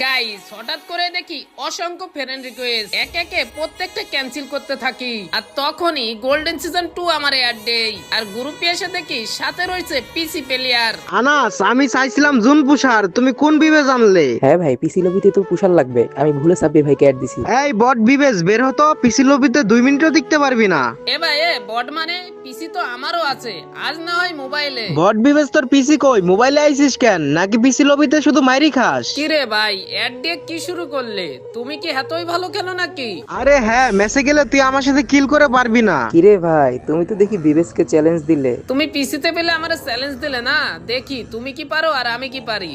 Guys হঠাৎ করে দেখি অসংখ্য ফ্রেন্ড রিকোয়েস্ট একে একে প্রত্যেকটা ক্যান্সেল করতে থাকি, আর তখনই গোল্ডেন সিজন 2 আমার অ্যাড দেই, আর গ্রুপে এসে দেখি সাথে রয়েছে পিসি প্লেয়ার। আনাস, আমি চাইছিলাম জুন পুষার, তুমি কোন বিবে জানলে? হ্যাঁ ভাই, পিসি লবিতে তো পুষার লাগবে, আমি ভুলে সাব্বির ভাইকে অ্যাড দিছি। এই বট বিবেজ বের হতো, পিসি লবিতে 2 মিনিটও দেখতে পারবি না। এ ভাই বট মানে পিসি তো আমারও আছে, আজ না হয় মোবাইলে। বট বিবেজ তোর পিসি কই? মোবাইলে আইছিস কেন? নাকি পিসি লবিতে শুধু মাইরি খাস? কি রে ভাই অ্যাড দিয়ে কি শুরু করলে? তুমি কি এতই ভালো খেলো নাকি? আরে হ্যাঁ, মেসে গেলে তুই আমার সাথে কিল করে পারবি না। কিরে ভাই, তুমি তো দেখি বিবেশকে চ্যালেঞ্জ দিলে। তুমি পিসিতে পেলে আমার চ্যালেঞ্জ দিলে না, দেখি তুমি কি পারো আর আমি কি পারি।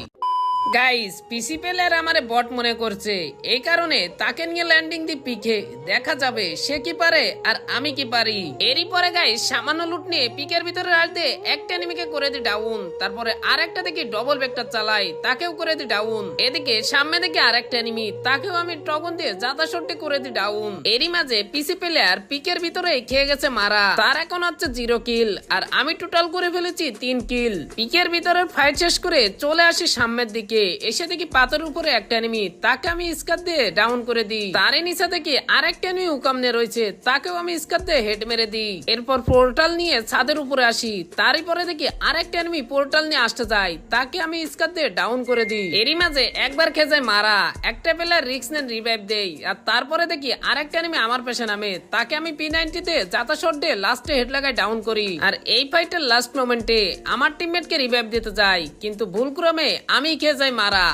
গাইস পিসি প্লেয়ার আমারে বট মনে করছে, এই কারণে তাকে নিয়ে ল্যান্ডিং দি পিকে দেখা যাবে সে কি পারে আর আমি কি পারি। এরই পরে গাইস সামান্য লুট নিয়ে পিকের ভিতরে রাখতে একটা এনিমিকে করে দি ডাউন, তারপরে আর একটা দেখি ডবল ভেক্টর চালাই, তাকেও করে দি ডাউন। এদিকে সামনে দেখি আর একটা এনিমি, তাকেও আমি টগন দিয়ে জাতা শটে করে দি ডাউন। এরই মাঝে পিসি প্লেয়ার পিকের ভিতরে খেয়ে গেছে মারা, তার এখন হচ্ছে 0 কিল, আর আমি টোটাল করে ফেলেছি 3 কিল। পিকের ভিতরে ফাইট শেষ করে চলে আসি সামনের দিকে, এসে দেখি পাথরের উপরে একটা এনিমি, তাকে আমি স্কার দিয়ে ডাউন করে দিই। তারই নিচে দেখি আরেকটা এনিমি উকামনে রয়েছে, তাকেও আমি স্কার দিয়ে হেড মেরে দিই। এরপর পোর্টাল নিয়ে ছাদের উপরে আসি, তারই পরে দেখি আরেকটা এনিমি পোর্টাল নিয়ে আসতে যায়, তাকে আমি স্কার দিয়ে ডাউন করে দিই। এরই মাঝে একবার খেয়ে যায় মারা, একটা প্লেয়ার রিক্স নেন রিভাইভ দেই, আর তারপরে দেখি আরেকটা এনিমি আমার পেছনে নামে, তাকে আমি P90 তে জাতা শট দিয়ে লাস্টে হেড লাগায় ডাউন করি। আর এই ফাইটের লাস্ট মোমেন্টে আমার টিমমেটকে রিভাইভ দিতে যাই, কিন্তু ভুলক্রমে আমি খেয়ে যাই মারা।